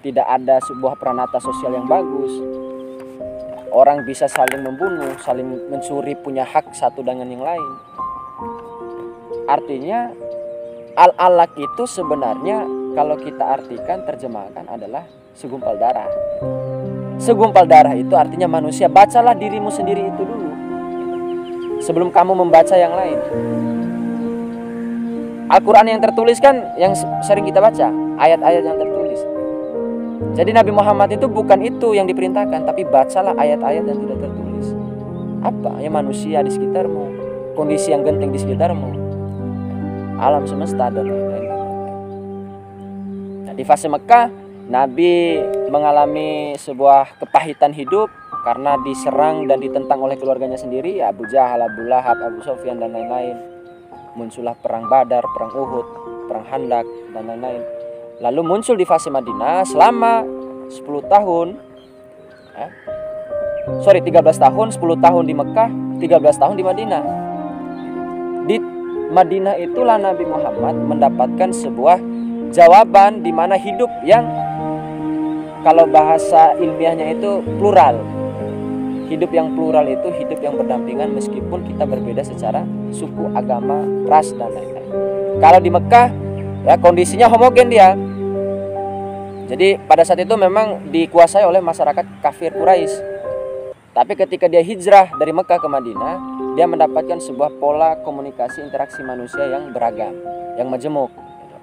tidak ada sebuah peranata sosial yang bagus. Orang bisa saling membunuh, saling mencuri, punya hak satu dengan yang lain. Artinya al-alaq itu sebenarnya kalau kita artikan, terjemahkan adalah segumpal darah. Segumpal darah itu artinya manusia. Bacalah dirimu sendiri itu dulu sebelum kamu membaca yang lain. Al-Quran yang tertulis kan yang sering kita baca, ayat-ayat yang tertulis. Jadi Nabi Muhammad itu bukan itu yang diperintahkan, tapi bacalah ayat-ayat yang tidak tertulis. Apa? Ya manusia di sekitarmu, kondisi yang genting di sekitarmu, alam semesta dan lain-lain. Nah, di fase Mekah, Nabi mengalami sebuah kepahitan hidup karena diserang dan ditentang oleh keluarganya sendiri, Abu Jahal, Abu Lahab, Abu Sufyan dan lain-lain. Muncullah perang Badar, perang Uhud, perang Khandaq dan lain-lain. Lalu muncul di fase Madinah selama 10 tahun. 13 tahun, 10 tahun di Mekah, 13 tahun di Madinah. Di Madinah itulah Nabi Muhammad mendapatkan sebuah jawaban di mana hidup yang kalau bahasa ilmiahnya itu plural. Hidup yang plural itu hidup yang berdampingan meskipun kita berbeda secara suku, agama, ras dan lain-lain. Kalau di Mekah ya kondisinya homogen dia. Jadi pada saat itu memang dikuasai oleh masyarakat kafir Quraisy. Tapi ketika dia hijrah dari Mekah ke Madinah, dia mendapatkan sebuah pola komunikasi interaksi manusia yang beragam, yang majemuk.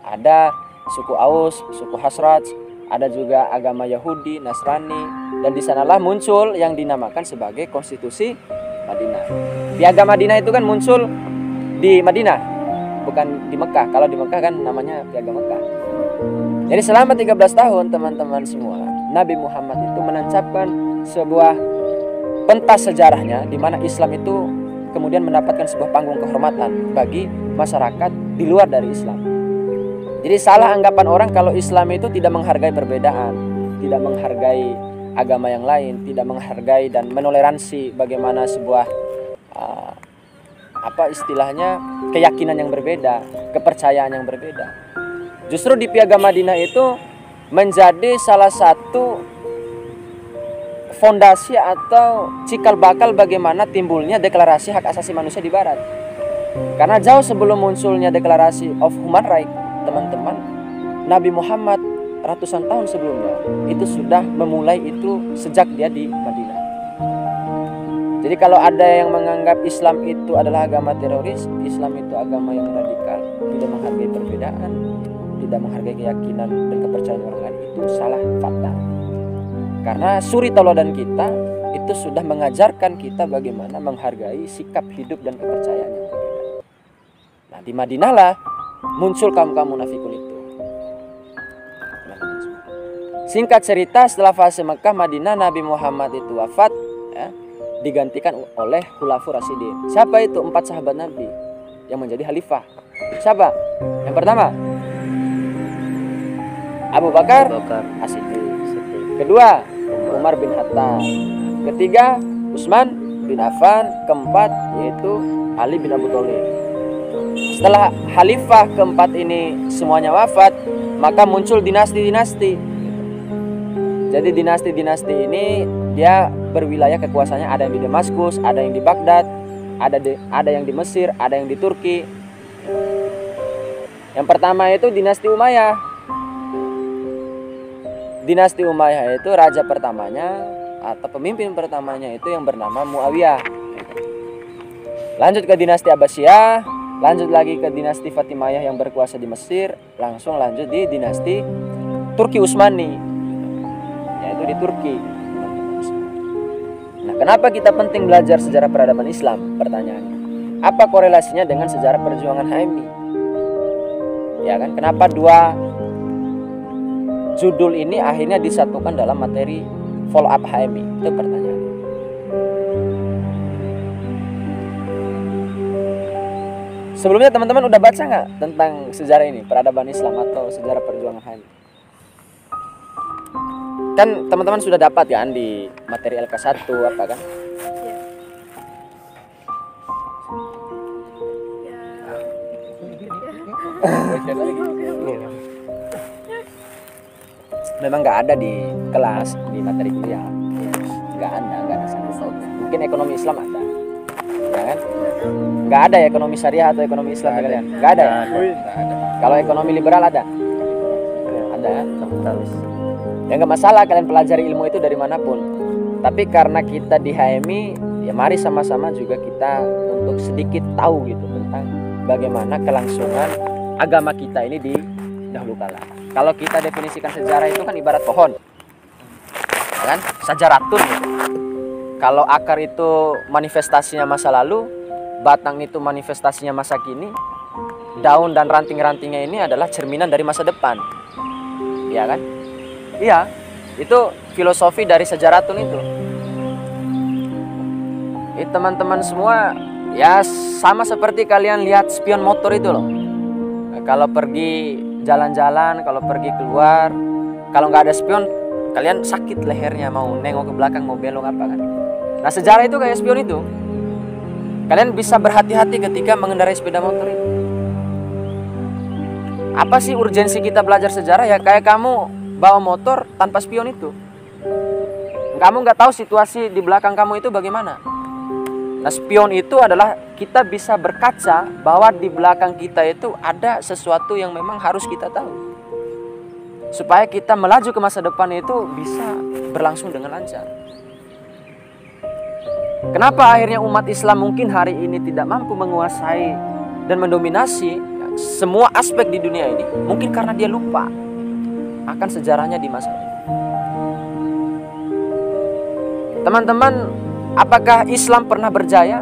Ada suku Aus, suku Khazraj, ada juga agama Yahudi, Nasrani, dan di sanalah muncul yang dinamakan sebagai konstitusi Madinah. Piagam Madinah itu kan muncul di Madinah, bukan di Mekah. Kalau di Mekah kan namanya Piagam Mekah. Jadi selama 13 tahun teman-teman semua, Nabi Muhammad itu menancapkan sebuah pentas sejarahnya di mana Islam itu kemudian mendapatkan sebuah panggung kehormatan bagi masyarakat di luar dari Islam. Jadi salah anggapan orang kalau Islam itu tidak menghargai perbedaan, tidak menghargai agama yang lain, tidak menghargai dan menoleransi bagaimana sebuah istilahnya keyakinan yang berbeda, kepercayaan yang berbeda. Justru di Piagam Madinah itu menjadi salah satu fondasi atau cikal bakal bagaimana timbulnya deklarasi hak asasi manusia di Barat. Karena jauh sebelum munculnya deklarasi of human right, teman-teman, Nabi Muhammad ratusan tahun sebelumnya itu sudah memulai itu sejak dia di Madinah. Jadi kalau ada yang menganggap Islam itu adalah agama teroris, Islam itu agama yang radikal, tidak menghargai perbedaan, tidak menghargai keyakinan dan kepercayaan orang lain, itu salah fatal. Karena suri tauladan kita itu sudah mengajarkan kita bagaimana menghargai sikap hidup dan kepercayaan yang berbeda. Nah di Madinah lah muncul kaum-kaum munafikun itu. Singkat cerita, setelah fase Mekah, Madinah, Nabi Muhammad itu wafat ya, digantikan oleh Khulafaur Rasyidin. Siapa itu? 4 sahabat Nabi yang menjadi khalifah. Siapa? Yang pertama Abu Bakar As-Siddiq. Kedua Umar bin Khattab. Ketiga Utsman bin Affan. Keempat yaitu Ali bin Abi Thalib. Setelah khalifah keempat ini semuanya wafat, maka muncul dinasti-dinasti. Jadi dinasti-dinasti ini dia berwilayah kekuasaannya, ada yang di Damaskus, ada yang di Baghdad, ada yang di Mesir, ada yang di Turki. Yang pertama itu dinasti Umayyah. Dinasti Umayyah itu raja pertamanya atau pemimpin pertamanya itu yang bernama Muawiyah. Lanjut ke dinasti Abbasiyah, lanjut lagi ke dinasti Fatimiyah yang berkuasa di Mesir, langsung lanjut di dinasti Turki Utsmani, yaitu di Turki. Nah, kenapa kita penting belajar sejarah peradaban Islam? Pertanyaannya, apa korelasinya dengan sejarah perjuangan HMI? Ya kan, kenapa dua judul ini akhirnya disatukan dalam materi follow up HMI? Itu pertanyaan. Sebelumnya teman-teman udah baca nggak tentang sejarah ini, peradaban Islam atau sejarah perjuangan HMI? Kan teman-teman sudah dapat kan di materi LK1 apa kan? memang nggak ada di kelas, di materi kuliah. Nggak ada sama sekali. Mungkin ekonomi Islam ada, ya kan? Nggak ada ya ekonomi syariah atau ekonomi Islam ya kalian? Nggak ada ya? Kalau ekonomi liberal ada? Ada kan? Terus. Ya nggak masalah kalian pelajari ilmu itu dari manapun. Tapi karena kita di HMI, ya mari sama-sama juga kita untuk sedikit tahu gitu tentang bagaimana kelangsungan agama kita ini di dahulu kala. Kalau kita definisikan sejarah itu kan ibarat pohon, kan? Sajaratun. Kalau akar itu manifestasinya masa lalu, batang itu manifestasinya masa kini, daun dan ranting-rantingnya ini adalah cerminan dari masa depan. Iya kan? Iya, itu filosofi dari sejaratun itu. Teman-teman semua ya sama seperti kalian lihat spion motor itu loh. Kalau pergi jalan-jalan, kalau pergi keluar, kalau nggak ada spion, kalian sakit lehernya, mau nengok ke belakang, mau belok apa kan. Nah sejarah itu kayak spion itu. Kalian bisa berhati-hati ketika mengendarai sepeda motor itu. Apa sih urgensi kita belajar sejarah? Ya kayak kamu bawa motor tanpa spion itu. Kamu nggak tahu situasi di belakang kamu itu bagaimana. Nah spion itu adalah kita bisa berkaca bahwa di belakang kita itu ada sesuatu yang memang harus kita tahu. Supaya kita melaju ke masa depan itu bisa berlangsung dengan lancar. Kenapa akhirnya umat Islam mungkin hari ini tidak mampu menguasai dan mendominasi semua aspek di dunia ini? Mungkin karena dia lupa akan sejarahnya di masa lalu. Teman-teman, apakah Islam pernah berjaya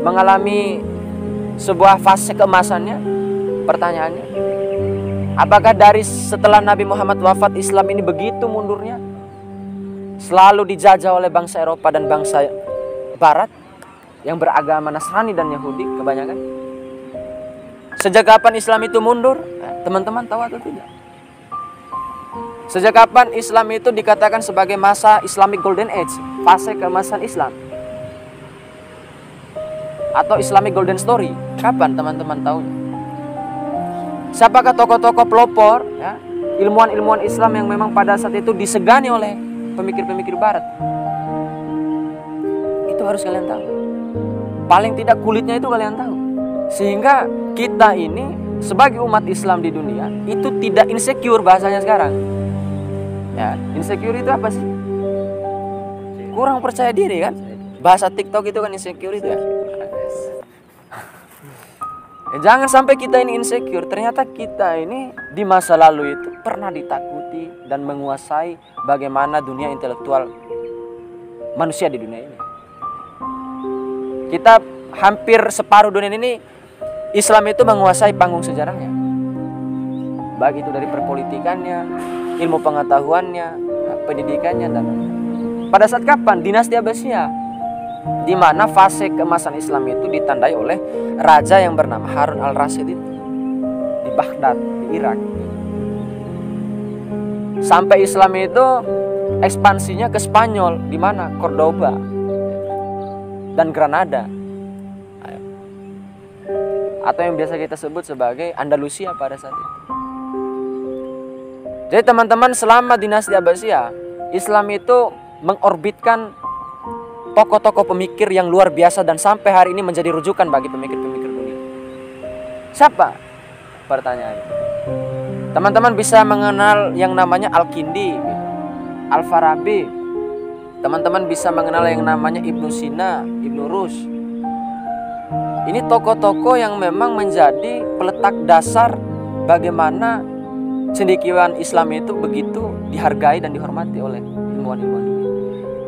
mengalami sebuah fase keemasannya? Pertanyaannya, apakah dari setelah Nabi Muhammad wafat Islam ini begitu mundurnya? Selalu dijajah oleh bangsa Eropa dan bangsa Barat yang beragama Nasrani dan Yahudi kebanyakan. Sejak kapan Islam itu mundur? Teman-teman tahu atau tidak? Sejak kapan Islam itu dikatakan sebagai masa Islamic Golden Age, fase keemasan Islam? Atau Islamic Golden Story? Kapan teman-teman tahu? Siapakah tokoh-tokoh pelopor, ya, ilmuwan-ilmuwan Islam yang memang pada saat itu disegani oleh pemikir-pemikir Barat? Itu harus kalian tahu. Paling tidak kulitnya itu kalian tahu. Sehingga kita ini sebagai umat Islam di dunia itu tidak insecure bahasanya sekarang. Ya, insecure itu apa sih? Kurang percaya diri kan? Bahasa TikTok itu kan insecure itu ya. Jangan sampai kita ini insecure. Ternyata kita ini di masa lalu itu pernah ditakuti dan menguasai bagaimana dunia intelektual manusia di dunia ini. Kita hampir separuh dunia ini Islam itu menguasai panggung sejarahnya. Baik itu dari perpolitikannya, ilmu pengetahuannya, pendidikannya dan pada saat kapan? Dinasti Abbasiyah, di mana fase keemasan Islam itu ditandai oleh raja yang bernama Harun al-Rasyid itu di Baghdad, di Irak. Sampai Islam itu ekspansinya ke Spanyol, di mana? Cordoba dan Granada, atau yang biasa kita sebut sebagai Andalusia pada saat itu. Jadi teman-teman, selama dinasti Abbasiyah, Islam itu mengorbitkan tokoh-tokoh pemikir yang luar biasa dan sampai hari ini menjadi rujukan bagi pemikir-pemikir dunia. Siapa? Pertanyaan. Teman-teman bisa mengenal yang namanya Al-Kindi, Al-Farabi. Teman-teman bisa mengenal yang namanya Ibnu Sina, Ibnu Rus. Ini tokoh-tokoh yang memang menjadi peletak dasar bagaimana cendekiawan Islam itu begitu dihargai dan dihormati oleh ilmuwan-ilmuwan dunia.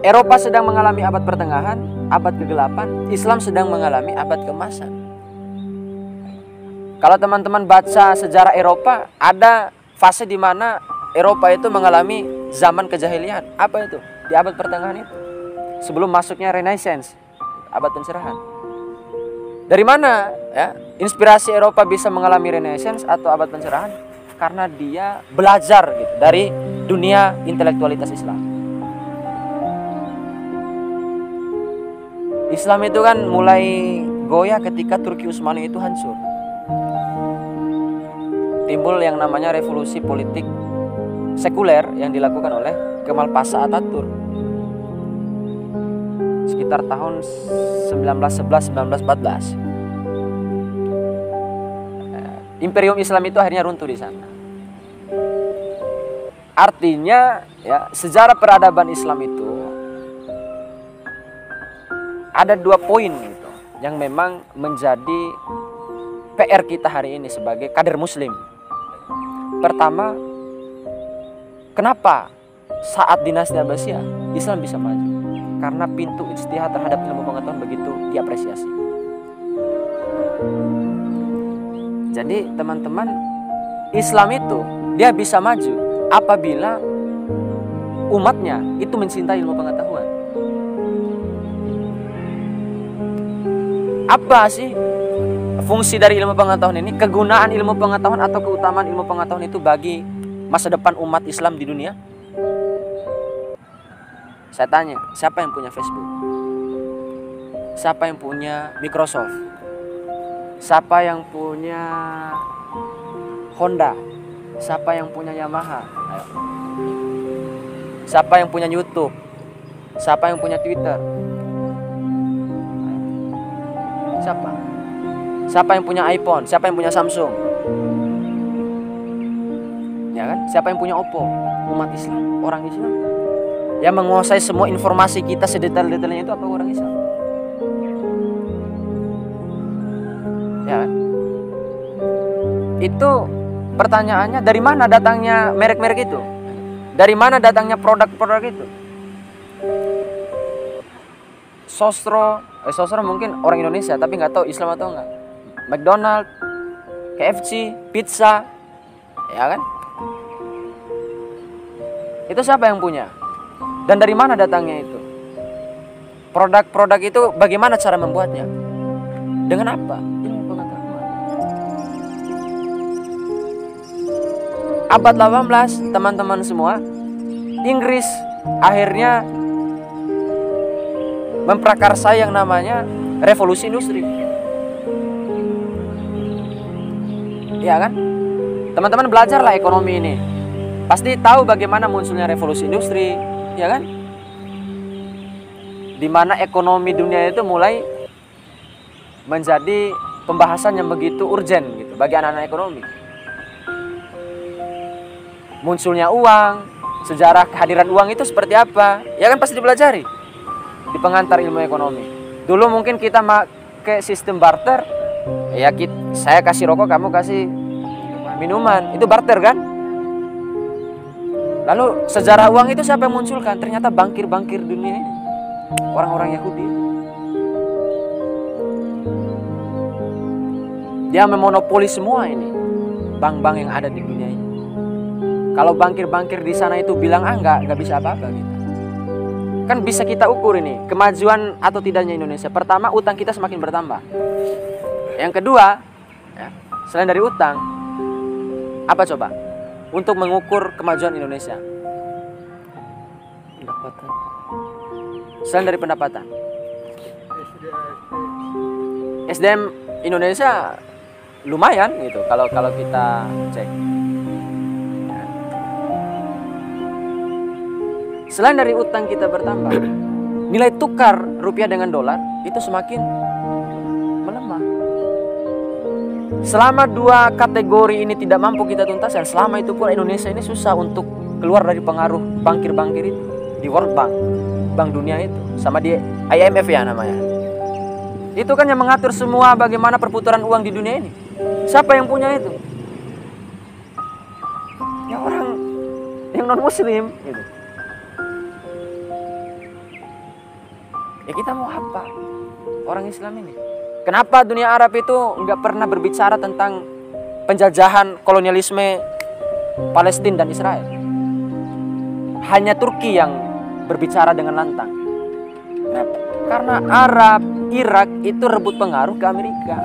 Eropa sedang mengalami abad pertengahan, abad kegelapan. Islam sedang mengalami abad keemasan. Kalau teman-teman baca sejarah Eropa, ada fase di mana Eropa itu mengalami zaman kejahilian. Apa itu? Di abad pertengahan itu, sebelum masuknya Renaissance, abad pencerahan. Dari mana ya inspirasi Eropa bisa mengalami Renaissance atau abad pencerahan? Karena dia belajar gitu dari dunia intelektualitas Islam. Islam itu kan mulai goyah ketika Turki Utsmani itu hancur. Timbul yang namanya revolusi politik sekuler yang dilakukan oleh Kemal Pasha Ataturk sekitar tahun 1911-1914. Imperium Islam itu akhirnya runtuh di sana. Artinya ya, sejarah peradaban Islam itu ada 2 poin gitu, yang memang menjadi PR kita hari ini sebagai kader muslim. Pertama, kenapa saat dinasti Abbasiyah Islam bisa maju? Karena pintu ijtihad terhadap ilmu pengetahuan begitu diapresiasi. Jadi teman-teman, Islam itu dia bisa maju apabila umatnya itu mencintai ilmu pengetahuan. Apa sih fungsi dari ilmu pengetahuan ini? Kegunaan ilmu pengetahuan atau keutamaan ilmu pengetahuan itu bagi masa depan umat Islam di dunia? Saya tanya, siapa yang punya Facebook? Siapa yang punya Microsoft? Siapa yang punya Honda? Siapa yang punya Yamaha? Ayo. Siapa yang punya YouTube? Siapa yang punya Twitter? Siapa? Siapa yang punya iPhone? Siapa yang punya Samsung? Ya kan? Siapa yang punya Oppo? Umat Islam, orang Islam. Yang menguasai semua informasi kita sedetail-detailnya itu apa? Orang Islam. Ya kan? Itu pertanyaannya, dari mana datangnya merek-merek itu? Dari mana datangnya produk-produk itu? Sosro mungkin orang Indonesia tapi nggak tahu Islam atau enggak. McDonald, KFC, pizza, ya kan? Itu siapa yang punya? Dan dari mana datangnya itu? Produk-produk itu bagaimana cara membuatnya? Dengan apa? Ilmu pengetahuan. Abad 18, teman-teman semua, Inggris akhirnya memprakarsa yang namanya revolusi industri. Ya kan? Teman-teman belajarlah ekonomi ini. Pasti tahu bagaimana munculnya revolusi industri, ya kan? Di mana ekonomi dunia itu mulai menjadi pembahasan yang begitu urgen gitu bagi anak-anak ekonomi. Munculnya uang, sejarah kehadiran uang itu seperti apa? Ya kan pasti dipelajari di pengantar ilmu ekonomi. Dulu mungkin kita pakai sistem barter, ya saya kasih rokok, kamu kasih minuman, itu barter kan? Lalu sejarah uang itu siapa yang munculkan? Ternyata bankir-bankir dunia ini, orang-orang Yahudi. Dia memonopoli semua ini bank-bank yang ada di dunia ini. Kalau bankir-bankir di sana itu bilang nggak bisa apa-apa gitu. Kan bisa kita ukur ini kemajuan atau tidaknya Indonesia. Pertama, utang kita semakin bertambah. Yang kedua, ya, selain dari utang, apa coba untuk mengukur kemajuan Indonesia? Pendapatan. Selain dari pendapatan, SDM Indonesia lumayan gitu kalau kita cek. Selain dari utang kita bertambah, nilai tukar rupiah dengan dolar itu semakin melemah. Selama 2 kategori ini tidak mampu kita tuntaskan, selama itu pun Indonesia ini susah untuk keluar dari pengaruh bankir-bankir itu di World Bank, Bank Dunia itu, sama di IMF ya namanya. Itu kan yang mengatur semua bagaimana perputaran uang di dunia ini. Siapa yang punya itu? Ya orang yang non muslim gitu. Ya kita mau apa? Orang Islam ini. Kenapa dunia Arab itu nggak pernah berbicara tentang penjajahan kolonialisme Palestina dan Israel? Hanya Turki yang berbicara dengan lantang. Kenapa? Karena Arab, Irak itu rebut pengaruh ke Amerika.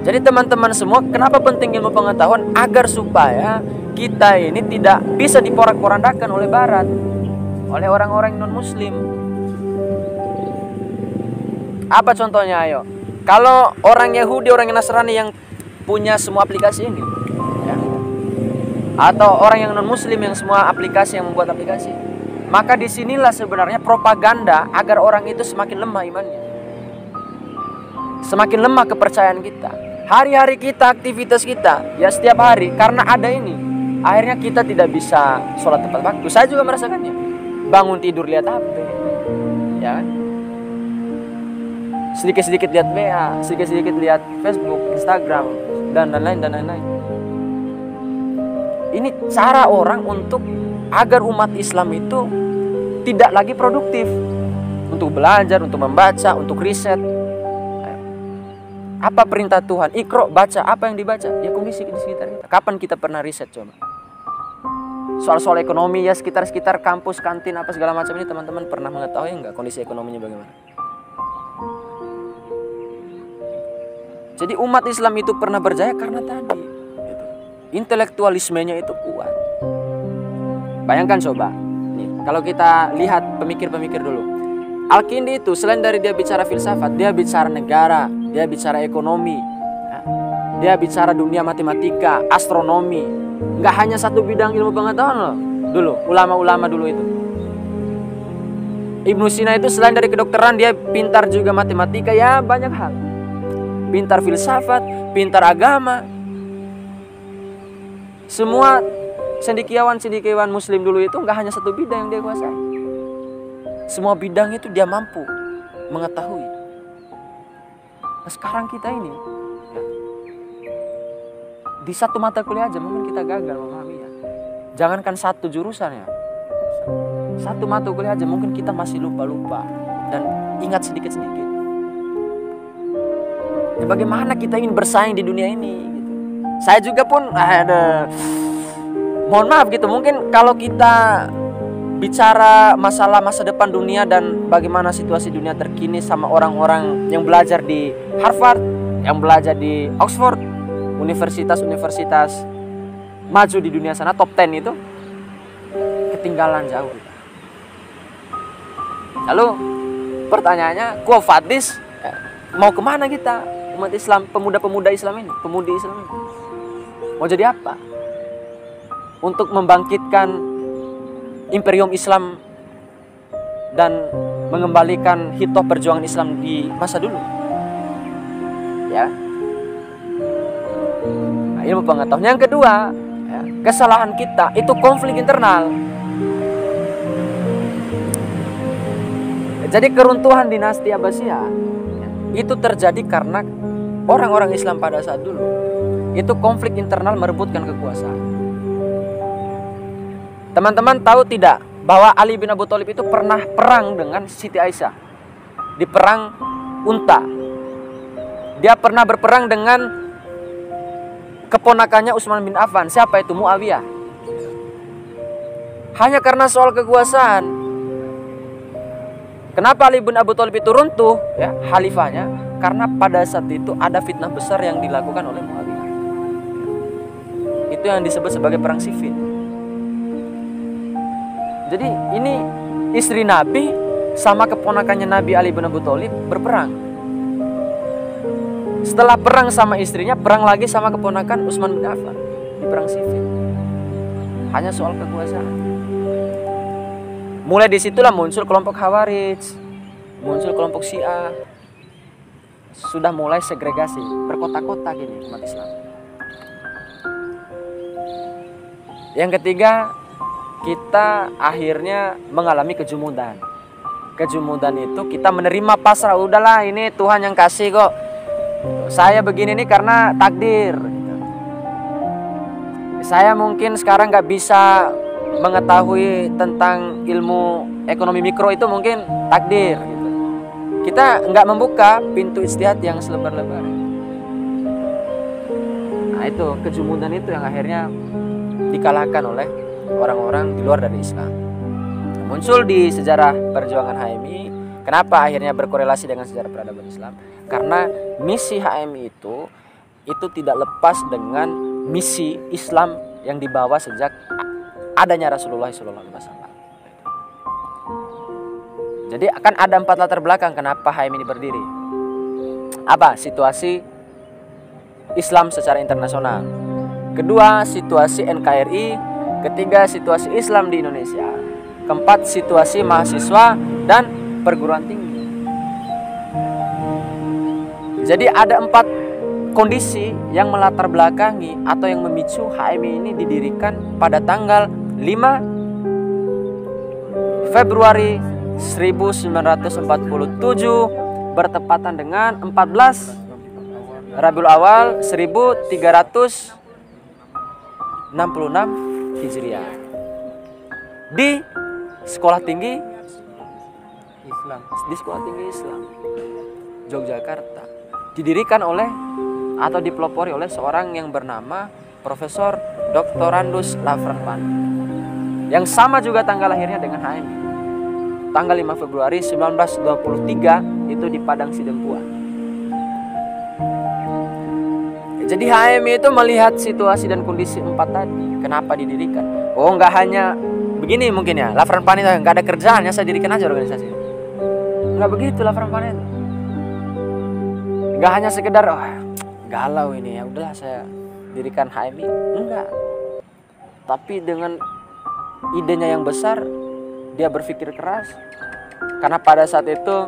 Jadi teman-teman semua, kenapa penting ilmu pengetahuan? Agar supaya kita ini tidak bisa diporak-porandakan oleh Barat, oleh orang-orang non-Muslim. Apa contohnya? Ayo, kalau orang Yahudi, orang Nasrani yang punya semua aplikasi ini, ya. Atau orang yang non muslim yang semua aplikasi, yang membuat aplikasi, maka disinilah sebenarnya propaganda agar orang itu semakin lemah imannya, semakin lemah kepercayaan kita. Hari-hari kita, aktivitas kita, ya setiap hari, karena ada ini, akhirnya kita tidak bisa sholat tepat waktu. Saya juga merasakannya. Bangun tidur lihat HP, ya, sedikit-sedikit lihat WA, sedikit-sedikit lihat Facebook, Instagram, dan lain-lain. Ini cara orang untuk agar umat Islam itu tidak lagi produktif untuk belajar, untuk membaca, untuk riset. Apa perintah Tuhan? Iqra, baca. Apa yang dibaca? Ya kondisi di sekitar kita. Kapan kita pernah riset coba? Soal-soal ekonomi ya sekitar-sekitar kampus, kantin, apa segala macam ini, teman-teman pernah mengetahui enggak kondisi ekonominya bagaimana? Jadi umat Islam itu pernah berjaya karena tadi gitu, intelektualismenya itu kuat. Bayangkan coba nih, kalau kita lihat pemikir-pemikir dulu, Al-Kindi itu selain dari dia bicara filsafat, dia bicara negara, dia bicara ekonomi, ya, dia bicara dunia matematika, astronomi. Nggak hanya satu bidang ilmu pengetahuan loh. Dulu ulama-ulama dulu itu, Ibnu Sina itu selain dari kedokteran, dia pintar juga matematika, ya banyak hal. Pintar filsafat, pintar agama. Semua cendekiawan muslim dulu itu nggak hanya satu bidang yang dia kuasai. Semua bidang itu dia mampu mengetahui. Nah, sekarang kita ini ya, di satu mata kuliah aja mungkin kita gagal memahaminya. Jangankan satu jurusan ya, satu mata kuliah aja mungkin kita masih lupa-lupa dan ingat sedikit-sedikit. Ya, bagaimana kita ingin bersaing di dunia ini gitu. Saya juga pun mohon maaf gitu, mungkin kalau kita bicara masalah masa depan dunia dan bagaimana situasi dunia terkini sama orang-orang yang belajar di Harvard, yang belajar di Oxford, universitas-universitas maju di dunia sana, top 10 itu ketinggalan jauh kita. Lalu pertanyaannya, Quo-Vadis, mau kemana kita? Umat Islam, pemuda-pemuda Islam ini, pemudi Islam ini mau jadi apa? Untuk membangkitkan imperium Islam dan mengembalikan hitoh perjuangan Islam di masa dulu, ya. Nah, ilmu pengetahuan. Yang kedua, ya, kesalahan kita itu konflik internal. Jadi keruntuhan dinasti Abbasiyah ya, itu terjadi karena orang-orang Islam pada saat dulu itu konflik internal merebutkan kekuasaan. Teman-teman tahu tidak bahwa Ali bin Abi Thalib itu pernah perang dengan Siti Aisyah di perang Unta. Dia pernah berperang dengan keponakannya Utsman bin Affan. Siapa itu? Muawiyah. Hanya karena soal kekuasaan. Kenapa Ali bin Abi Thalib itu runtuh ya khalifahnya? Karena pada saat itu ada fitnah besar yang dilakukan oleh Muawiyah. Itu yang disebut sebagai perang sifin. Jadi ini istri Nabi sama keponakannya Nabi Ali bin Abi Thalib berperang. Setelah perang sama istrinya, perang lagi sama keponakan Utsman bin Affan di perang sifin. Hanya soal kekuasaan. Mulai disitulah muncul kelompok Khawarij, muncul kelompok Syiah. Sudah mulai segregasi, berkota-kota gini umat Islam. Yang ketiga, kita akhirnya mengalami kejumudan. Kejumudan itu kita menerima pasrah, udahlah ini Tuhan yang kasih kok. Saya begini nih karena takdir. Saya mungkin sekarang nggak bisa mengetahui tentang ilmu ekonomi mikro, itu mungkin takdir. Kita nggak membuka pintu ijtihad yang selebar-lebar. Nah itu kejumudan itu yang akhirnya dikalahkan oleh orang-orang di luar dari Islam. Muncul di sejarah perjuangan HMI. Kenapa akhirnya berkorelasi dengan sejarah peradaban Islam? Karena misi HMI itu tidak lepas dengan misi Islam yang dibawa sejak adanya Rasulullah SAW. Jadi akan ada 4 latar belakang kenapa HMI ini berdiri. Apa? Situasi Islam secara internasional. Kedua, situasi NKRI. Ketiga, situasi Islam di Indonesia. Keempat, situasi mahasiswa dan perguruan tinggi. Jadi ada 4 kondisi yang melatar belakangi atau yang memicu HMI ini didirikan pada tanggal 5 Februari 1947 bertepatan dengan 14 Rabiul Awal 1366 Hijriah di Sekolah Tinggi Islam, di Sekolah Tinggi Islam Yogyakarta, didirikan oleh atau dipelopori oleh seorang yang bernama Profesor Dr. Randus Lafranpan, yang sama juga tanggal lahirnya dengan HMI, tanggal 5 Februari 1923 itu di Padang Sidempuan. Jadi HMI itu melihat situasi dan kondisi 4 tadi. Kenapa didirikan? Oh, nggak hanya begini mungkin ya. Lafranpan itu nggak ada kerjaannya, saya dirikan aja organisasi ini. Nggak begitu Lafranpan itu. Nggak hanya sekedar galau ini ya udahlah saya dirikan HMI. Enggak. Tapi dengan idenya yang besar, dia berpikir keras. Karena pada saat itu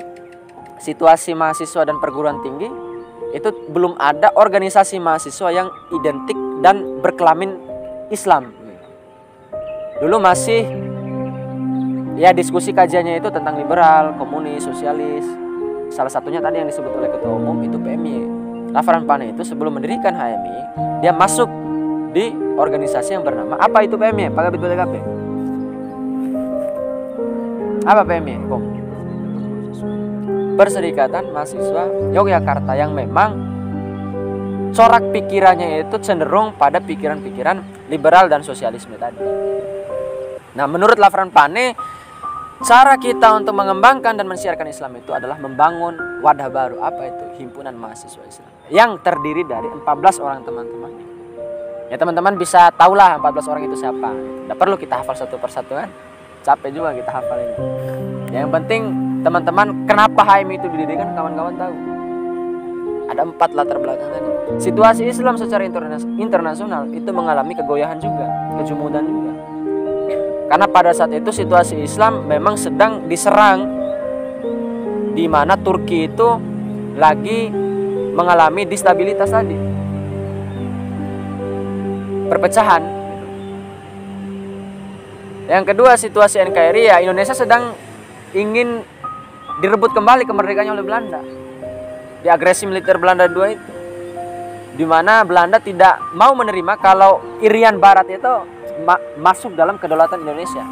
situasi mahasiswa dan perguruan tinggi itu belum ada organisasi mahasiswa yang identik dan berkelamin Islam. Dulu masih ya diskusi kajiannya itu tentang liberal, komunis, sosialis. Salah satunya tadi yang disebut oleh ketua umum itu PMI. Lafranpan itu sebelum mendirikan HMI, dia masuk di organisasi yang bernama apa itu PMI? Pak Kabit BTKP. Apa PMI? Perserikatan Mahasiswa Yogyakarta, yang memang corak pikirannya itu cenderung pada pikiran-pikiran liberal dan sosialisme tadi. Nah, menurut Lafranpan, cara kita untuk mengembangkan dan mensiarkan Islam itu adalah membangun wadah baru. Apa itu? Himpunan Mahasiswa Islam yang terdiri dari 14 orang teman-teman. Ya teman-teman bisa tahulah 14 orang itu siapa. Tidak perlu kita hafal satu persatu kan. Capek juga kita hafal ini. Yang penting teman-teman, kenapa HMI itu didirikan, kawan-kawan tahu. Ada 4 latar belakang tadi. Situasi Islam secara internasional itu mengalami kegoyahan juga, kejumudan juga. Karena pada saat itu situasi Islam memang sedang diserang, di mana Turki itu lagi mengalami destabilitas tadi, perpecahan. Yang kedua, situasi NKRI, ya Indonesia sedang ingin direbut kembali kemerdekaannya oleh Belanda. Di agresi militer Belanda II itu, di mana Belanda tidak mau menerima kalau Irian Barat itu masuk dalam kedaulatan Indonesia.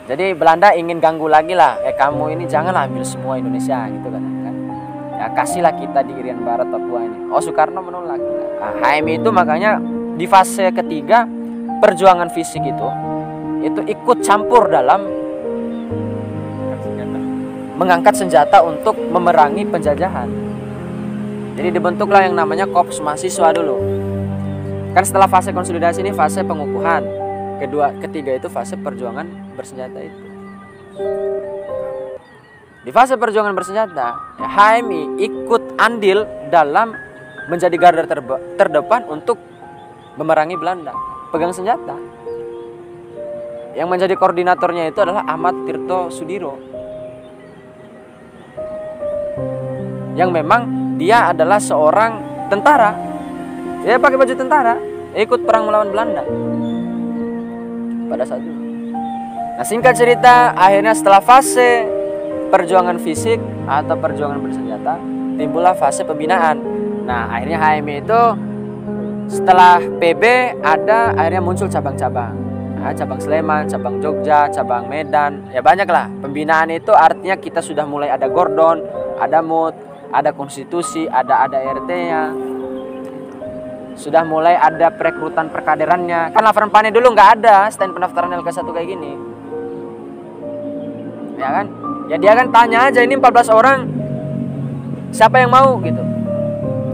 Jadi Belanda ingin ganggu lagi lah, kamu ini janganlah ambil semua Indonesia gitu kan. Ya kasihlah kita di Irian Barat Papua ini. Oh, Soekarno menolak. Nah, HMI itu makanya di fase ketiga perjuangan fisik itu ikut campur dalam mengangkat senjata untuk memerangi penjajahan. Jadi dibentuklah yang namanya Korps Mahasiswa dulu. Kan setelah fase konsolidasi ini fase pengukuhan. Ketiga itu fase perjuangan bersenjata itu. Di fase perjuangan bersenjata, ya, HMI ikut andil dalam menjadi garda terdepan untuk memerangi Belanda, pegang senjata. Yang menjadi koordinatornya itu adalah Ahmad Tirto Sudiro, yang memang dia adalah seorang tentara. Dia pakai baju tentara, ikut perang melawan Belanda pada saat itu. Nah, singkat cerita, akhirnya setelah fase perjuangan fisik atau perjuangan bersenjata, timbullah fase pembinaan. Nah, akhirnya HMI itu setelah PB akhirnya muncul cabang-cabang. Nah, cabang Sleman, cabang Jogja, cabang Medan, ya banyak lah. Pembinaan itu artinya kita sudah mulai ada Gordon, ada MUT, ada konstitusi, ada RT-nya. Sudah mulai ada perekrutan perkaderannya. Kan Lafranpan dulu nggak ada stand pendaftaran LK1 kayak gini. Ya kan? Ya dia kan tanya aja, ini 14 orang siapa yang mau gitu.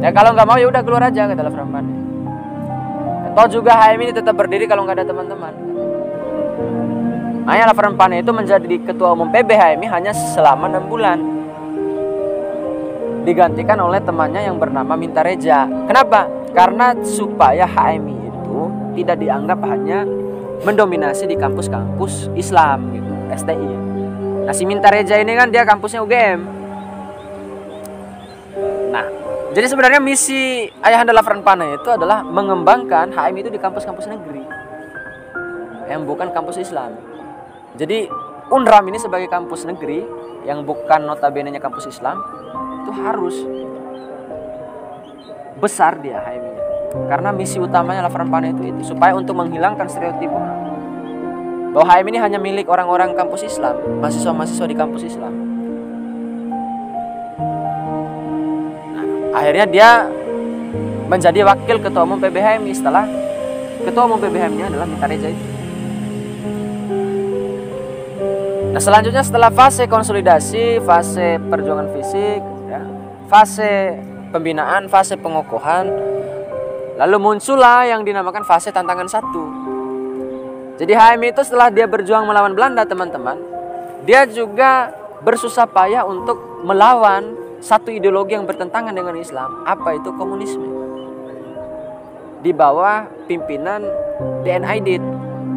Ya kalau nggak mau ya udah keluar aja, kata Lafranpan. Toh juga HMI ini tetap berdiri kalau nggak ada teman-teman. Makanya Lafranpan itu menjadi ketua umum PB HMI hanya selama 6 bulan. digantikan oleh temannya yang bernama Mintareja. Kenapa? Karena supaya HMI itu tidak dianggap hanya mendominasi di kampus-kampus Islam gitu, STI. Nah, si Mintareja ini kan dia kampusnya UGM. Nah, jadi sebenarnya misi Ayahanda Lafran Pane itu adalah mengembangkan HMI itu di kampus-kampus negeri yang bukan kampus Islam. Jadi UNRAM ini sebagai kampus negeri yang bukan notabene-nya kampus Islam itu harus besar dia HMI-nya. Karena misi utamanya Lafran Pane itu supaya untuk menghilangkan stereotip bahwa HMI ini hanya milik orang-orang kampus Islam, mahasiswa-mahasiswa di kampus Islam. Nah, akhirnya dia menjadi wakil ketua umum PBHMI setelah ketua umum PBHMI-nya adalah Mintareja itu. Nah, selanjutnya setelah fase konsolidasi, fase perjuangan fisik, ya, fase pembinaan, fase pengokohan, lalu muncullah yang dinamakan fase tantangan 1. Jadi HMI itu setelah dia berjuang melawan Belanda, teman-teman, dia juga bersusah payah untuk melawan satu ideologi yang bertentangan dengan Islam. Apa itu? Komunisme. Di bawah pimpinan D.N. Aidit.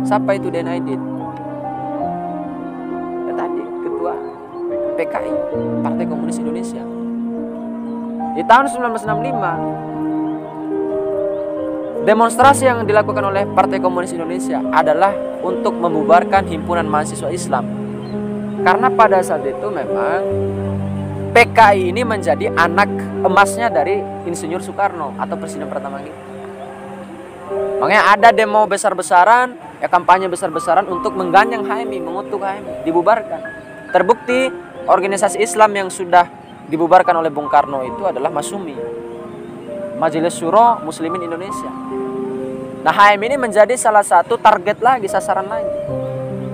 Siapa itu D.N. Aidit? Ya, tadi ketua PKI, Partai Komunis Indonesia. Di tahun 1965 demonstrasi yang dilakukan oleh Partai Komunis Indonesia adalah untuk membubarkan himpunan mahasiswa Islam. Karena pada saat itu memang PKI ini menjadi anak emasnya dari Insinyur Soekarno atau presiden pertama kita. Makanya ada demo besar-besaran, ya kampanye besar-besaran untuk mengganyang HMI, mengutuk HMI, dibubarkan. Terbukti organisasi Islam yang sudah dibubarkan oleh Bung Karno itu adalah Masumi, Majelis Syuro Muslimin Indonesia. Nah, HMI ini menjadi salah satu target lagi, sasaran lagi.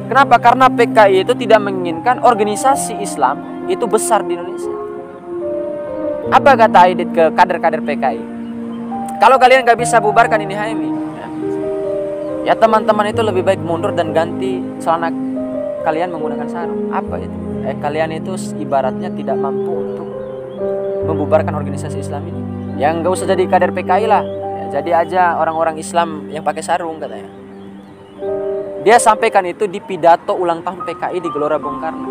Kenapa? Karena PKI itu tidak menginginkan organisasi Islam itu besar di Indonesia. Apa kata Aidit ke kader-kader PKI? Kalau kalian gak bisa bubarkan ini HMI, ya teman-teman itu lebih baik mundur dan ganti celana kalian menggunakan sarung. Apa itu? Kalian itu ibaratnya tidak mampu untuk membubarkan organisasi Islam ini. Yang gak usah jadi kader PKI lah, ya, jadi aja orang-orang Islam yang pakai sarung katanya. Dia sampaikan itu di pidato ulang tahun PKI di Gelora Bung Karno.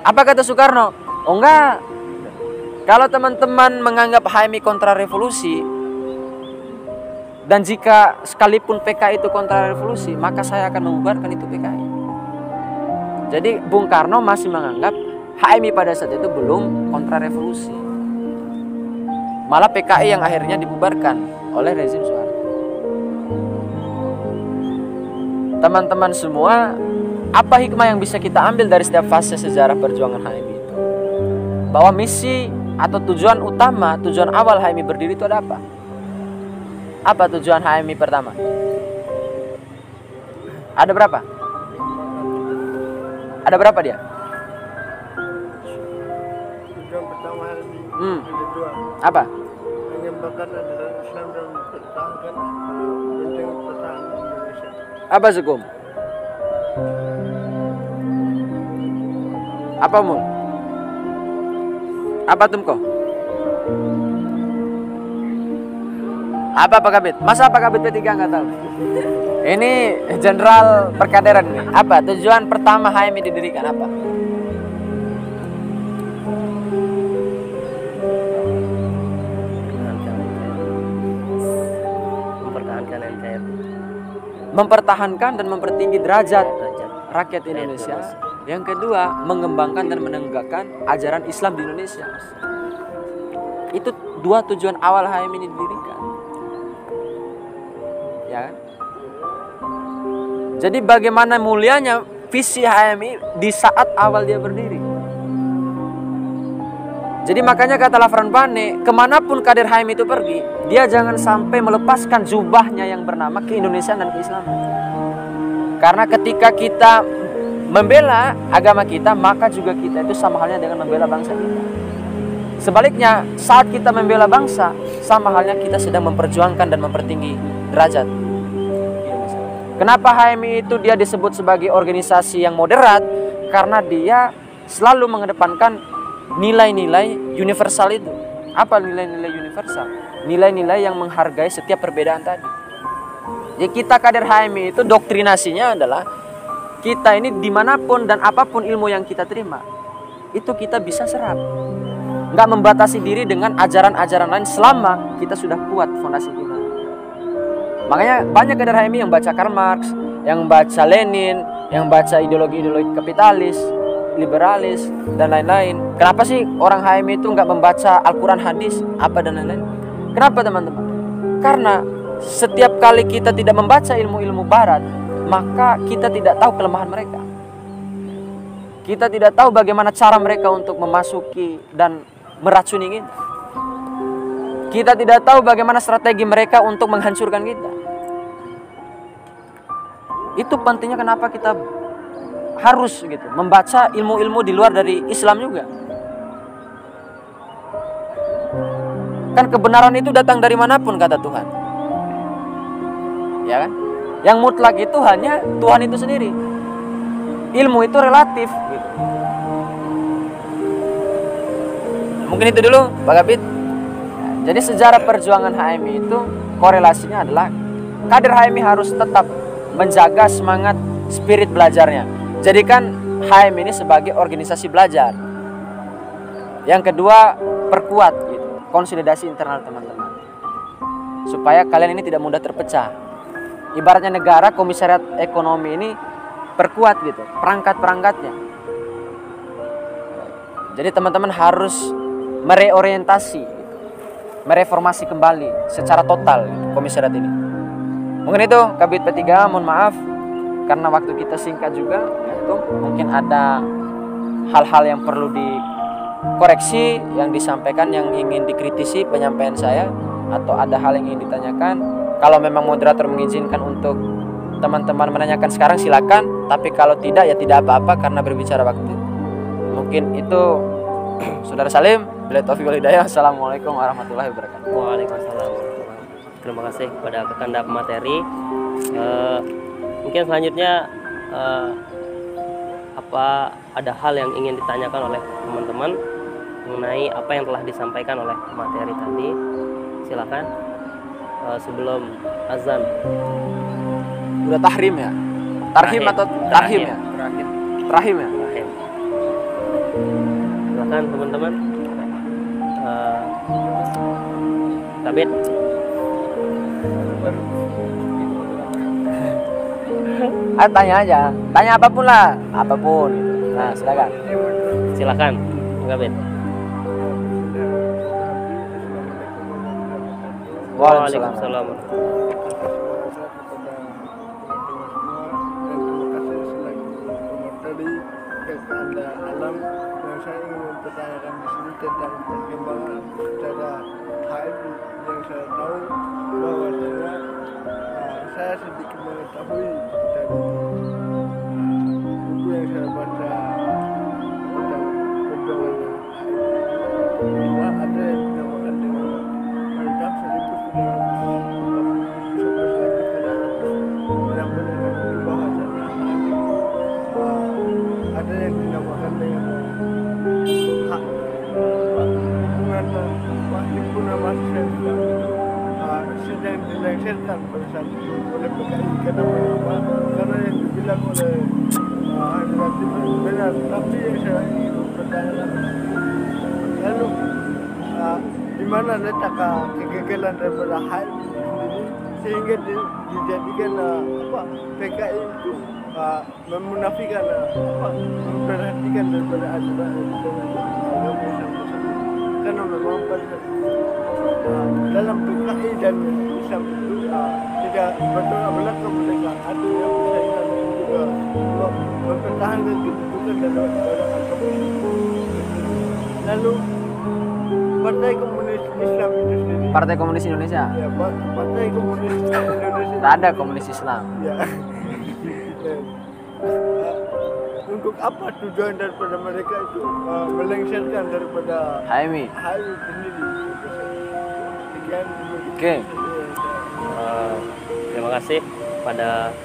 Apa kata Soekarno? Oh enggak, kalau teman-teman menganggap HMI kontra revolusi, dan jika sekalipun PKI itu kontra revolusi, maka saya akan membubarkan itu PKI. Jadi Bung Karno masih menganggap HMI pada saat itu belum kontra revolusi. Malah PKI yang akhirnya dibubarkan oleh rezim Soeharto. Teman-teman semua, apa hikmah yang bisa kita ambil dari setiap fase sejarah perjuangan HMI itu? Bahwa misi atau tujuan utama, tujuan awal HMI berdiri itu ada apa? Apa tujuan HMI pertama? Ada berapa? Ada berapa dia? Tujuan pertama HMI ada dua. Apa? Mengembangkan ajaran Islam dan mempertahankan benteng pertahanan Indonesia. Apa Zukum? Apa Mul? Apa Tumko? Apa Pak Kabit? Masa Pak Kabit P3 nggak tahu? Ini jenderal perkaderan nih. Apa tujuan pertama HMI didirikan apa? Mempertahankan NKRI. Mempertahankan dan mempertinggi derajat rakyat Indonesia. Yang kedua, mengembangkan dan menegakkan ajaran Islam di Indonesia. Itu dua tujuan awal HMI ini didirikan. Ya kan? Jadi bagaimana mulianya visi HMI di saat awal dia berdiri. Jadi makanya kata Lafran Pane, kemanapun kader HMI itu pergi, dia jangan sampai melepaskan jubahnya yang bernama keindonesiaan dan keislaman. Karena ketika kita membela agama kita, maka juga kita itu sama halnya dengan membela bangsa kita. Sebaliknya, saat kita membela bangsa, sama halnya kita sedang memperjuangkan dan mempertinggi derajat. Kenapa HMI itu dia disebut sebagai organisasi yang moderat? karena dia selalu mengedepankan nilai-nilai universal itu. Apa nilai-nilai universal? Nilai-nilai yang menghargai setiap perbedaan tadi. Jadi kita kader HMI itu doktrinasinya adalah kita ini dimanapun dan apapun ilmu yang kita terima itu kita bisa serap, nggak membatasi diri dengan ajaran-ajaran lain selama kita sudah kuat fondasi kita. Makanya banyak kader HMI yang baca Karl Marx, yang baca Lenin, yang baca ideologi-ideologi kapitalis, liberalis dan lain-lain. Kenapa sih orang HMI itu nggak membaca Al-Quran, hadis, apa dan lain-lain? Kenapa teman-teman? Karena setiap kali kita tidak membaca ilmu-ilmu barat, maka kita tidak tahu kelemahan mereka. Kita tidak tahu bagaimana cara mereka untuk memasuki dan meracuni kita. Kita tidak tahu bagaimana strategi mereka untuk menghancurkan kita. Itu pentingnya kenapa kita harus gitu membaca ilmu-ilmu di luar dari Islam juga. Kan kebenaran itu datang dari manapun kata Tuhan. Ya kan? Yang mutlak itu hanya Tuhan itu sendiri. Ilmu itu relatif gitu. Mungkin itu dulu Pak Kabit. Jadi sejarah perjuangan HMI itu korelasinya adalah kader HMI harus tetap menjaga semangat spirit belajarnya. Jadikan HMI ini sebagai organisasi belajar. Yang kedua, perkuat gitu, konsolidasi internal teman-teman. Supaya kalian ini tidak mudah terpecah. Ibaratnya negara, komisariat ekonomi ini perkuat gitu, perangkat-perangkatnya. Jadi teman-teman harus mereorientasi, mereformasi kembali secara total gitu, komisariat ini. Mungkin itu Kabit P3, mohon maaf karena waktu kita singkat juga, yaitu mungkin ada hal-hal yang perlu dikoreksi, yang disampaikan, yang ingin dikritisi penyampaian saya, atau ada hal yang ingin ditanyakan. Kalau memang moderator mengizinkan untuk teman-teman menanyakan sekarang silakan, tapi kalau tidak ya tidak apa-apa karena berbicara waktu. Mungkin itu. Saudara Salim, billahi taufiq wal hidayah. Assalamualaikum warahmatullahi wabarakatuh. Waalaikumsalam. Terima kasih kepada Kakanda pemateri. Mungkin selanjutnya apa ada hal yang ingin ditanyakan oleh teman-teman mengenai apa yang telah disampaikan oleh pemateri tadi? Silakan. Sebelum azan. Udah tahrim ya? Tarhim atau tarhim ya? Rahim ya? Rahim. Silakan teman-teman. Kabit. Tanya aja, tanya apapun lah, apapun. Nah, silakan. Silakan, Kabit. Waalaikumsalam. Kepada alam yang saya ingin mempertanyakan di sini tentang perkembangan secara HMI yang saya tahu bahwasanya saya sedikit mengetahui dari buku yang saya baca tentang perjuangan HMI. Ada yang dinamakan dengan tentang 1911 yang benar-benar bahasanya HMI. Ada yang dinamakan dengan hak hubungan himpunan mahasiswa sedang dilengsarkan pada saat itu oleh PKI karena yang dibilang oleh Hadirati benar, tapi yang saya ingin bertanya lalu di mana letak kegagalan daripada HMI sendiri sehingga dijadikan PKI itu memunafikan memperhatikan daripada ajaran agama Islam tersebut karena memang pada dalam PKI dan Islam itu tidak bertolak belakang mereka ada yang bersaingan juga mempertahankan kedudukan dalam agama Islam. Lalu Partai Komunis Islam itu sendiri. Partai Komunis Indonesia. Ya, Partai Komunis Indonesia. Tak ada komunis Islam. Ya. Untuk apa tujuan daripada mereka itu melengsarkan daripada HMI. HMI sendiri? Sekian. Oke. Terima kasih pada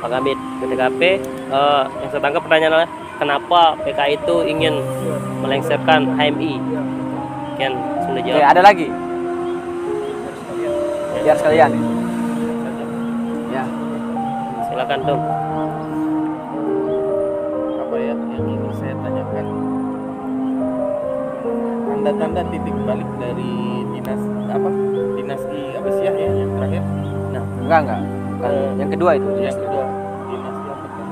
Pak Kabit PTKP. Yang saya tangkap pertanyaannya kenapa PKI itu ingin melengsarkan HMI. Kan sudah Oke, jawab. ada lagi? Biar sekalian. Ya. Silakan dong. Apa ya yang ingin saya tanyakan, tanda-tanda titik balik dari dinasti Abbasiyah ya yang terakhir. Nah, Enggak. Yang kedua itu. yang kedua dinasti apa kan?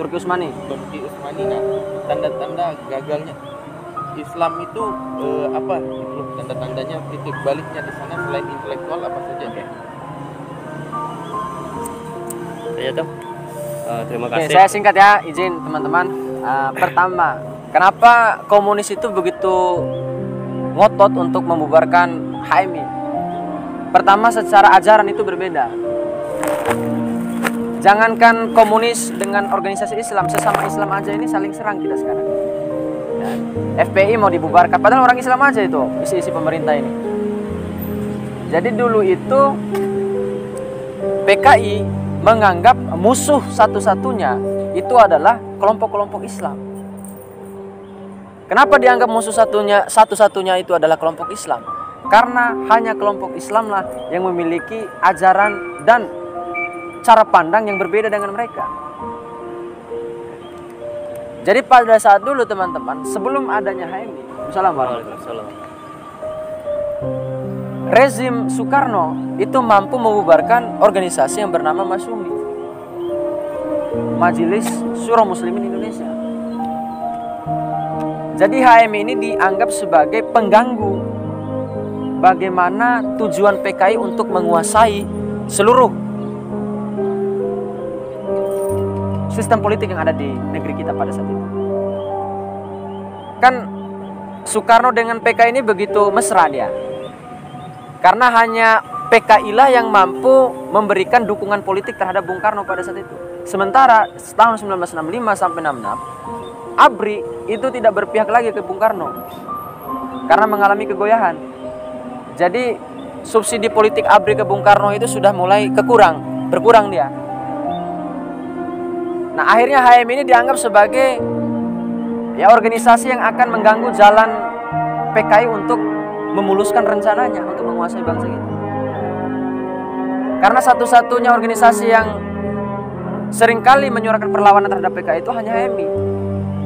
Turki Utsmani. Turki Utsmani. Nah, tanda-tanda gagalnya Islam itu apa gitu loh, tanda-tandanya titik baliknya di sana selain intelektual apa saja? Saya tuh. Terima Oke, kasih. saya singkat ya, izin teman-teman. Pertama, kenapa komunis itu begitu ngotot untuk membubarkan HMI? Pertama, secara ajaran itu berbeda. Jangankan komunis dengan organisasi Islam, sesama Islam aja ini saling serang kita sekarang. Ya, FPI mau dibubarkan, padahal orang Islam aja itu isi-isi pemerintah ini. Jadi dulu itu PKI menganggap musuh satu-satunya itu adalah kelompok-kelompok Islam. Kenapa dianggap musuh satu-satunya itu adalah kelompok Islam? Karena hanya kelompok Islamlah yang memiliki ajaran dan cara pandang yang berbeda dengan mereka. Jadi pada saat dulu teman-teman, sebelum adanya HMI, Waalaikumsalam. rezim Soekarno itu mampu membubarkan organisasi yang bernama Masyumi, Majelis Syuro Muslimin Indonesia. Jadi HMI ini dianggap sebagai pengganggu bagaimana tujuan PKI untuk menguasai seluruh sistem politik yang ada di negeri kita pada saat itu. Kan Soekarno dengan PKI ini begitu mesra dia. Karena hanya PKI lah yang mampu memberikan dukungan politik terhadap Bung Karno pada saat itu. Sementara tahun 1965 sampai 66, ABRI itu tidak berpihak lagi ke Bung Karno karena mengalami kegoyahan. Jadi subsidi politik ABRI ke Bung Karno itu sudah mulai berkurang dia. Nah, akhirnya HMI ini dianggap sebagai organisasi yang akan mengganggu jalan PKI untuk memuluskan rencananya untuk menguasai bangsa kita. Karena satu-satunya organisasi yang seringkali menyuarakan perlawanan terhadap PKI itu hanya HMI.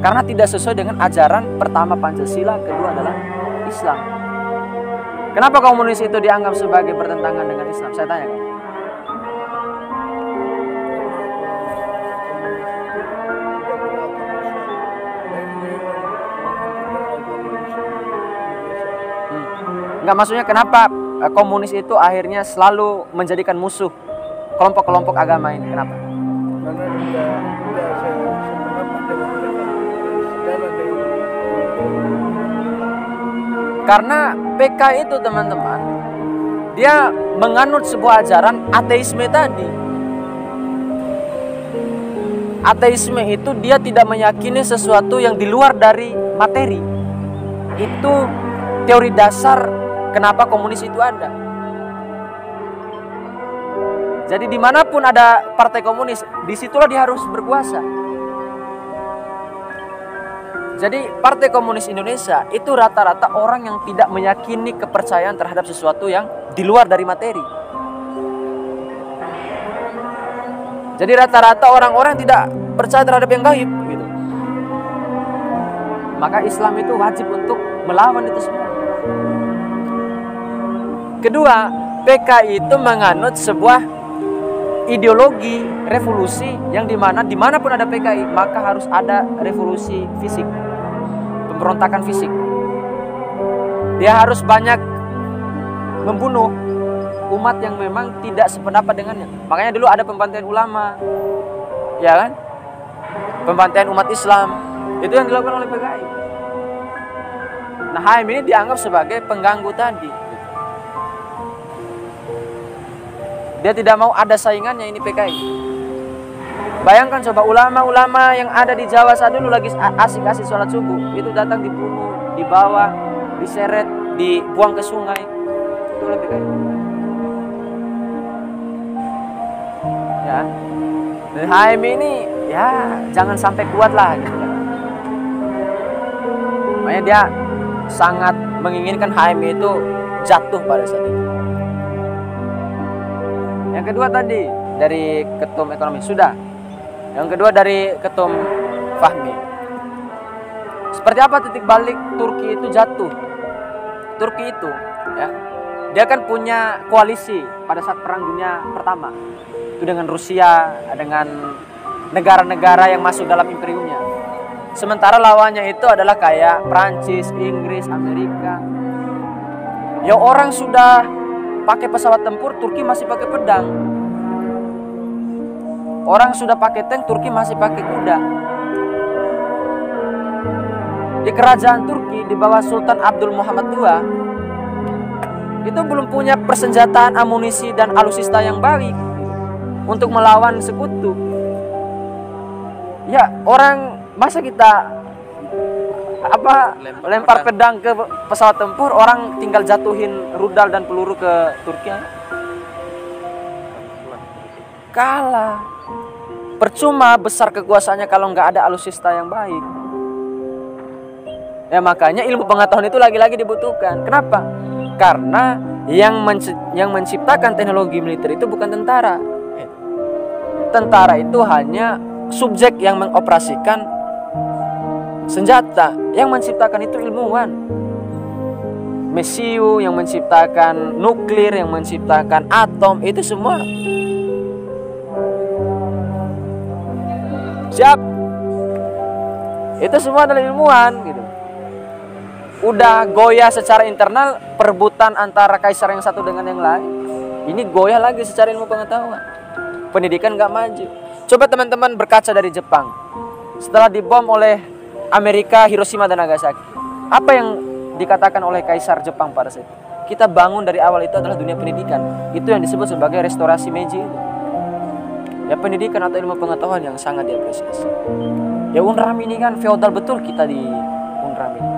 Karena tidak sesuai dengan ajaran pertama Pancasila, kedua adalah Islam. Kenapa komunis itu dianggap sebagai bertentangan dengan Islam? Saya tanya kan? Enggak, maksudnya kenapa komunis itu akhirnya selalu menjadikan musuh kelompok-kelompok agama ini? Kenapa? Karena tidak sependapat dengan mereka, sejalan dengan Karena PKI itu teman-teman, dia menganut sebuah ajaran ateisme tadi. Ateisme itu dia tidak meyakini sesuatu yang di luar dari materi. Itu teori dasar kenapa komunis itu ada. Jadi dimanapun ada partai komunis, disitulah dia harus berkuasa. Jadi Partai Komunis Indonesia itu rata-rata orang yang tidak meyakini kepercayaan terhadap sesuatu yang di luar dari materi. Jadi rata-rata orang-orang tidak percaya terhadap yang gaib gitu. Maka Islam itu wajib untuk melawan itu semua. Kedua, PKI itu menganut sebuah ideologi revolusi yang dimanapun ada PKI maka harus ada revolusi fisik, pemberontakan fisik. Dia harus banyak membunuh umat yang memang tidak sependapat dengannya. Makanya dulu ada pembantaian ulama, ya kan? Pembantaian umat Islam itu yang dilakukan oleh PKI. Nah, HMI ini dianggap sebagai pengganggu tadi. Dia tidak mau ada saingannya ini PKI. Bayangkan coba ulama-ulama yang ada di Jawa saat dulu lagi asik-asik sholat subuh, itu datang dibunuh, dibawa, diseret, dibuang ke sungai. Itu oleh PKI. Ya. Dan HMI ini ya jangan sampai kuat lah gitu kan. Makanya dia sangat menginginkan HMI itu jatuh pada saat itu. Yang kedua tadi dari ketum ekonomi sudah. Yang kedua dari ketum Fahmi. Seperti apa titik balik Turki itu jatuh? Turki itu ya, dia kan punya koalisi pada saat Perang Dunia Pertama. Itu dengan Rusia, dengan negara-negara yang masuk dalam imperiumnya. Sementara lawannya itu adalah kayak Prancis, Inggris, Amerika. Ya orang sudah pakai pesawat tempur, Turki masih pakai pedang. Orang sudah pakai tank, Turki masih pakai kuda. Di kerajaan Turki di bawah Sultan Abdul Muhammad II itu belum punya persenjataan, amunisi dan alutsista yang baik untuk melawan sekutu. Ya orang masa kita lempar pedang ke pesawat tempur, orang tinggal jatuhin rudal dan peluru ke Turki. Kalah. Percuma besar kekuasaannya kalau nggak ada alutsista yang baik. Ya makanya ilmu pengetahuan itu lagi-lagi dibutuhkan. Kenapa? Karena yang menciptakan teknologi militer itu bukan tentara. Tentara itu hanya subjek yang mengoperasikan senjata. Yang menciptakan itu ilmuwan. Mesiu yang menciptakan nuklir, yang menciptakan atom, itu semua siap. Itu semua adalah ilmuwan gitu. Udah goyah secara internal perebutan antara kaisar yang satu dengan yang lain. Ini goyah lagi secara ilmu pengetahuan. Pendidikan gak maju. Coba teman-teman berkaca dari Jepang. Setelah dibom oleh Amerika Hiroshima dan Nagasaki, apa yang dikatakan oleh kaisar Jepang pada saat itu? Kita bangun dari awal itu adalah dunia pendidikan. Itu yang disebut sebagai restorasi Meiji itu. Ya pendidikan atau ilmu pengetahuan yang sangat diapresiasi. Ya UNRAM ini kan feodal betul kita di UNRAM ini.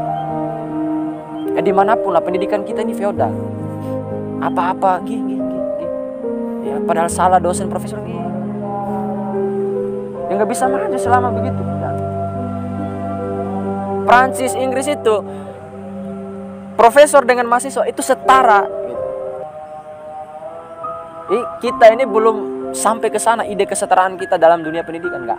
Ya dimanapun lah pendidikan kita ini feodal. Apa-apa gini. Ya padahal salah dosen profesor gini. Ya nggak bisa maju selama begitu. Prancis, Inggris itu profesor dengan mahasiswa itu setara. Kita ini belum sampai ke sana ide kesetaraan kita dalam dunia pendidikan enggak.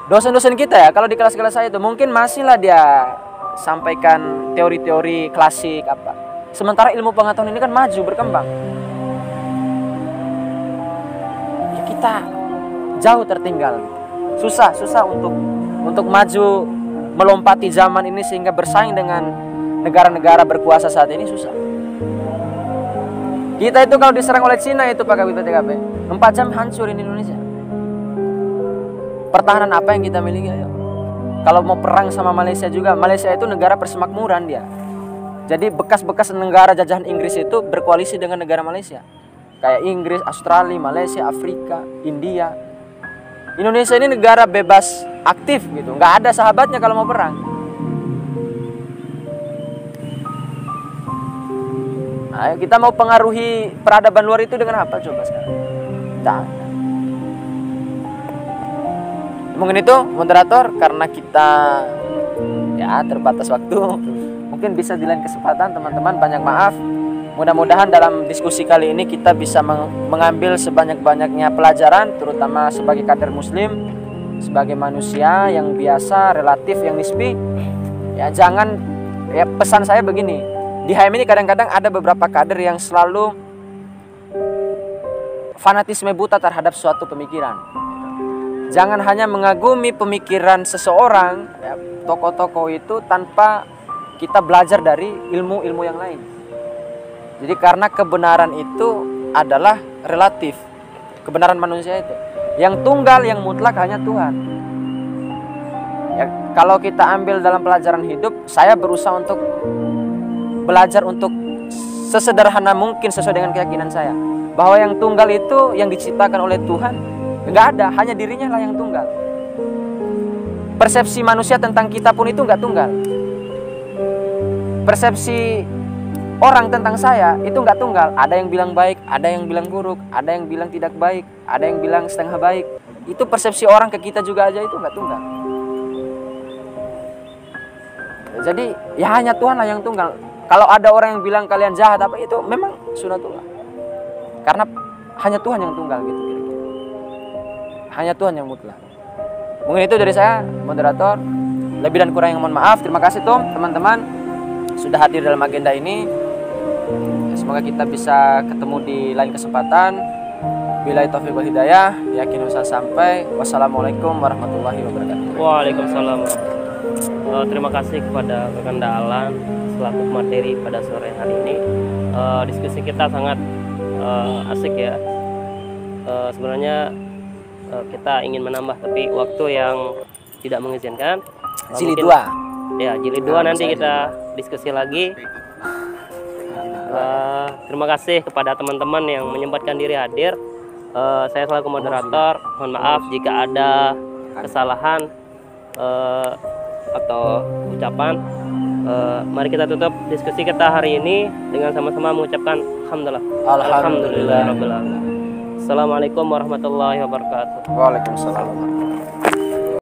Dosen-dosen kita ya kalau di kelas-kelas saya itu mungkin masihlah dia sampaikan teori-teori klasik apa. Sementara ilmu pengetahuan ini kan maju berkembang. Ya kita jauh tertinggal. Susah untuk maju melompati zaman ini sehingga bersaing dengan negara-negara berkuasa saat ini susah. Kita itu kalau diserang oleh Cina itu Pak Kabit TKP 4 jam hancurin Indonesia. Pertahanan apa yang kita miliki ayo? Kalau mau perang sama Malaysia juga, Malaysia itu negara persemakmuran dia. Jadi bekas-bekas negara jajahan Inggris itu berkoalisi dengan negara Malaysia. Kayak Inggris, Australia, Malaysia, Afrika, India. Indonesia ini negara bebas aktif gitu, nggak ada sahabatnya kalau mau perang. Ayo kita mau pengaruhi peradaban luar itu dengan apa coba sekarang? Jangan. Mungkin itu moderator karena kita ya terbatas waktu. Mungkin bisa di lain kesempatan teman-teman, banyak maaf. Mudah-mudahan dalam diskusi kali ini kita bisa mengambil sebanyak-banyaknya pelajaran, terutama sebagai kader muslim, sebagai manusia yang biasa, relatif, yang nisbi. Ya jangan, ya pesan saya begini, di HM ini kadang-kadang ada beberapa kader yang selalu fanatisme buta terhadap suatu pemikiran. Jangan hanya mengagumi pemikiran seseorang, ya, tokoh-tokoh itu tanpa kita belajar dari ilmu-ilmu yang lain. Jadi karena kebenaran itu adalah relatif. Kebenaran manusia itu. Yang tunggal, yang mutlak hanya Tuhan. Ya, kalau kita ambil dalam pelajaran hidup, saya berusaha untuk belajar untuk sesederhana mungkin sesuai dengan keyakinan saya. Bahwa yang tunggal itu yang diciptakan oleh Tuhan, enggak ada, hanya dirinya lah yang tunggal. Persepsi manusia tentang kita pun itu enggak tunggal. Persepsi orang tentang saya itu enggak tunggal. Ada yang bilang baik, ada yang bilang buruk, ada yang bilang tidak baik, ada yang bilang setengah baik. Itu persepsi orang ke kita juga aja itu enggak tunggal. Jadi ya hanya Tuhan lah yang tunggal. Kalau ada orang yang bilang kalian jahat apa itu memang sunatullah. Karena hanya Tuhan yang tunggal gitu kira-kira. Hanya Tuhan yang mutlak. Mungkin itu dari saya, moderator. Lebih dan kurang yang mohon maaf. Terima kasih teman-teman sudah hadir dalam agenda ini. Semoga kita bisa ketemu di lain kesempatan. Billahi taufiq wal hidayah. Yakin usah sampai. Wassalamualaikum warahmatullahi wabarakatuh. Waalaikumsalam. Terima kasih kepada Kakanda Alan selaku materi pada sore hari ini. Diskusi kita sangat asik ya. Sebenarnya kita ingin menambah tapi waktu yang tidak mengizinkan. Jilid Mungkin- 2. Ya, jilid 2 nanti kita diskusi lagi. Terima kasih kepada teman-teman yang menyempatkan diri hadir. Saya selaku moderator, mohon maaf jika ada kesalahan atau ucapan. Mari kita tutup diskusi kita hari ini dengan sama-sama mengucapkan alhamdulillah. Alhamdulillah. Rabbil alamin. Assalamualaikum warahmatullahi wabarakatuh. Waalaikumsalam.